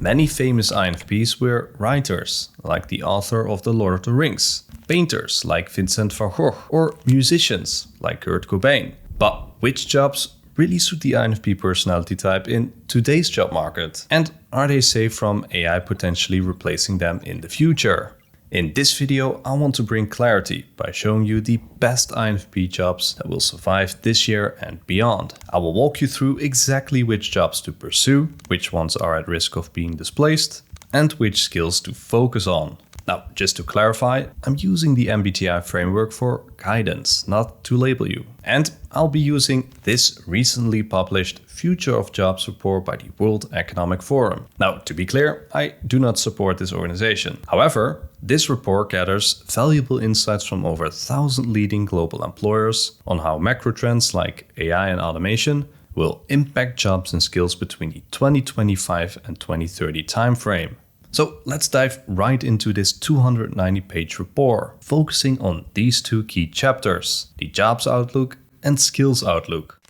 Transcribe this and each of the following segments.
Many famous INFPs were writers, like the author of The Lord of the Rings, painters like Vincent van Gogh, or musicians like Kurt Cobain. But which jobs really suit the INFP personality type in today's job market? And are they safe from AI potentially replacing them in the future? In this video, I want to bring clarity by showing you the best INFP jobs that will survive this year and beyond. I will walk you through exactly which jobs to pursue, which ones are at risk of being displaced, and which skills to focus on. Now, just to clarify, I'm using the MBTI framework for guidance, not to label you. And I'll be using this recently published Future of Jobs report by the World Economic Forum. Now, to be clear, I do not support this organization. However, this report gathers valuable insights from over 1,000 leading global employers on how macro trends like AI and automation will impact jobs and skills between the 2025 and 2030 timeframe. So let's dive right into this 290-page report, focusing on these two key chapters, the Jobs Outlook and Skills Outlook.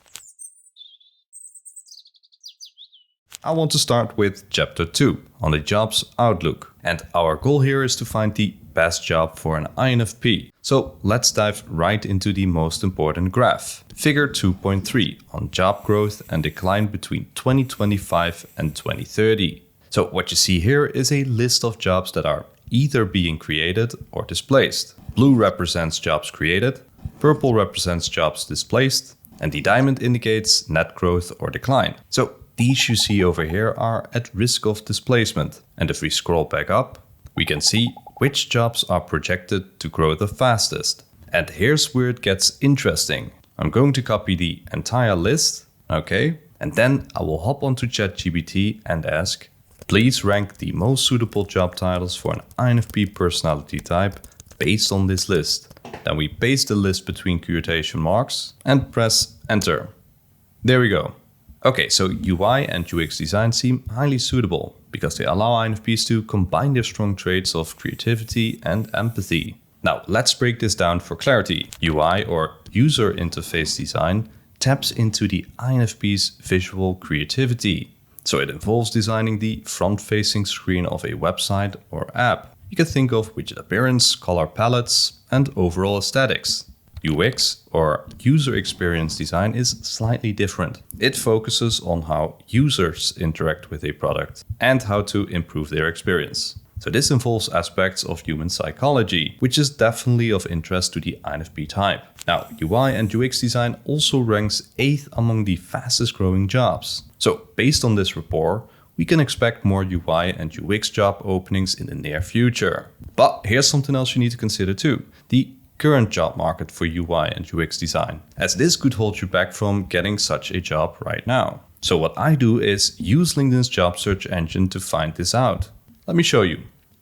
I want to start with Chapter 2 on the Jobs Outlook. And our goal here is to find the best job for an INFP. So let's dive right into the most important graph, Figure 2.3 on job growth and decline between 2025 and 2030. So what you see here is a list of jobs that are either being created or displaced. Blue represents jobs created, purple represents jobs displaced, and the diamond indicates net growth or decline. So these you see over here are at risk of displacement. And if we scroll back up, we can see which jobs are projected to grow the fastest. And here's where it gets interesting. I'm going to copy the entire list, okay? And then I will hop onto ChatGPT and ask, please rank the most suitable job titles for an INFP personality type based on this list. Then we paste the list between quotation marks and press enter. There we go. Okay, so UI and UX design seem highly suitable because they allow INFPs to combine their strong traits of creativity and empathy. Now, let's break this down for clarity. UI or user interface design taps into the INFP's visual creativity. So it involves designing the front-facing screen of a website or app. You can think of widget appearance, color palettes, and overall aesthetics. UX or user experience design is slightly different. It focuses on how users interact with a product and how to improve their experience. So this involves aspects of human psychology, which is definitely of interest to the INFP type. Now, UI and UX design also ranks 8th among the fastest growing jobs. So based on this report, we can expect more UI and UX job openings in the near future. But here's something else you need to consider too, the current job market for UI and UX design, as this could hold you back from getting such a job right now. So what I do is use LinkedIn's job search engine to find this out. Let me show you.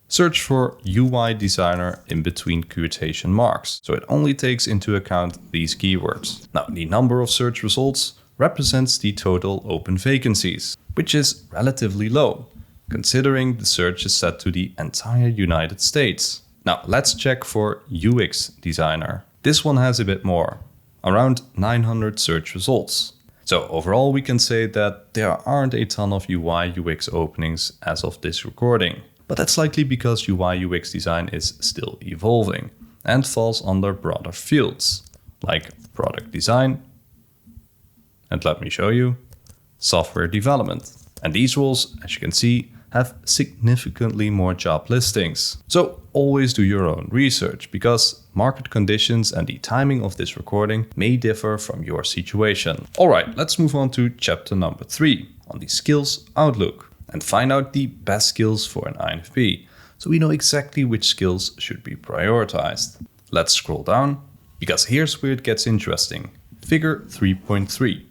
Search for UI designer in between quotation marks. So it only takes into account these keywords. Now, the number of search results represents the total open vacancies, which is relatively low, considering the search is set to the entire United States. Now, let's check for UX designer. This one has a bit more, around 900 search results. So overall, we can say that there aren't a ton of UI UX openings as of this recording. But that's likely because UI UX design is still evolving and falls under broader fields like product design, and let me show you, software development. And these roles, as you can see, have significantly more job listings. So always do your own research because market conditions and the timing of this recording may differ from your situation. All right, let's move on to chapter number 3 on the skills outlook and find out the best skills for an INFP, so we know exactly which skills should be prioritized. Let's scroll down because here's where it gets interesting. Figure 3.3.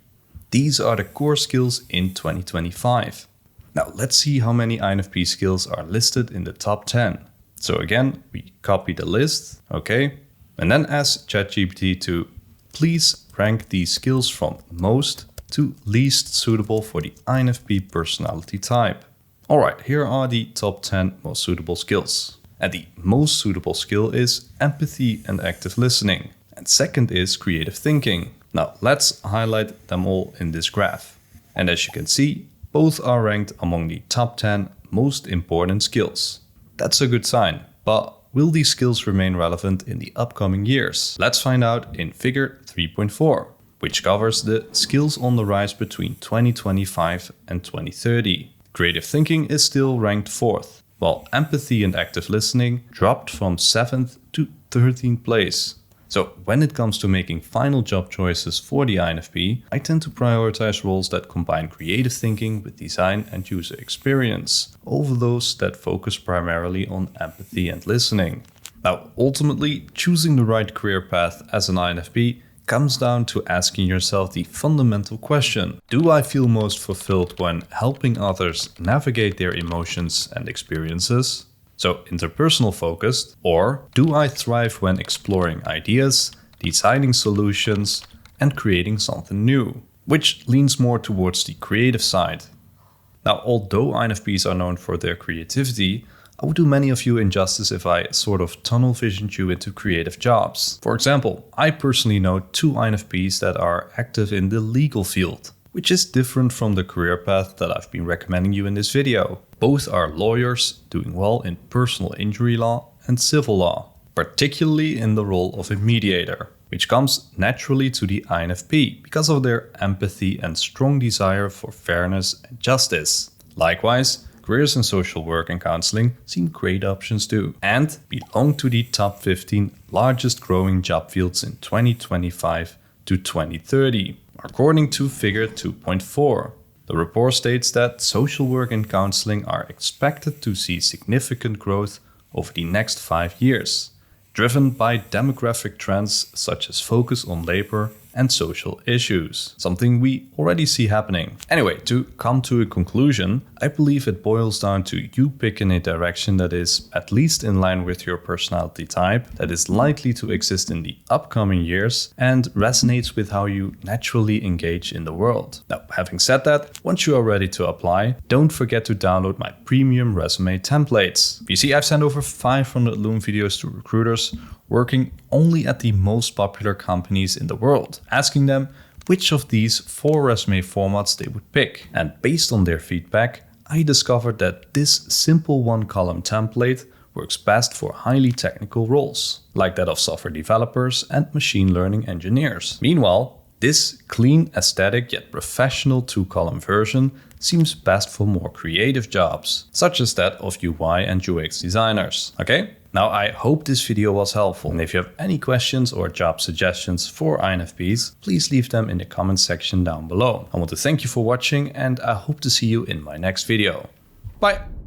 These are the core skills in 2025. Now let's see how many INFP skills are listed in the top 10. So again, we copy the list, okay? And then ask ChatGPT to please rank these skills from most to least suitable for the INFP personality type. All right, here are the top 10 most suitable skills. And the most suitable skill is empathy and active listening. And second is creative thinking. Now let's highlight them all in this graph. And as you can see, both are ranked among the top 10 most important skills. That's a good sign, but will these skills remain relevant in the upcoming years? Let's find out in figure 3.4, which covers the skills on the rise between 2025 and 2030. Creative thinking is still ranked 4th, while empathy and active listening dropped from 7th to 13th place. So when it comes to making final job choices for the INFP, I tend to prioritize roles that combine creative thinking with design and user experience, over those that focus primarily on empathy and listening. Now, ultimately, choosing the right career path as an INFP comes down to asking yourself the fundamental question: do I feel most fulfilled when helping others navigate their emotions and experiences? So interpersonal focused, or do I thrive when exploring ideas, designing solutions, and creating something new, which leans more towards the creative side. Now, although INFPs are known for their creativity, I would do many of you injustice if I sort of tunnel visioned you into creative jobs. For example, I personally know 2 INFPs that are active in the legal field, which is different from the career path that I've been recommending you in this video. Both are lawyers doing well in personal injury law and civil law, particularly in the role of a mediator, which comes naturally to the INFP because of their empathy and strong desire for fairness and justice. Likewise, careers in social work and counseling seem great options too, and belong to the top 15 largest growing job fields in 2025 to 2030. According to figure 2.4, the report states that social work and counseling are expected to see significant growth over the next 5 years, driven by demographic trends such as focus on labor and social issues, something we already see happening. Anyway, to come to a conclusion, I believe it boils down to you picking a direction that is at least in line with your personality type, that is likely to exist in the upcoming years, and resonates with how you naturally engage in the world. Now, having said that, once you are ready to apply, don't forget to download my premium resume templates. You see, I've sent over 500 Loom videos to recruiters working only at the most popular companies in the world, asking them which of these 4 resume formats they would pick. And based on their feedback, I discovered that this simple 1-column template works best for highly technical roles, like that of software developers and machine learning engineers. Meanwhile, this clean, aesthetic yet professional 2-column version seems best for more creative jobs, such as that of UI and UX designers. Okay? Now, I hope this video was helpful, and if you have any questions or job suggestions for INFPs, please leave them in the comment section down below. I want to thank you for watching, and I hope to see you in my next video. Bye!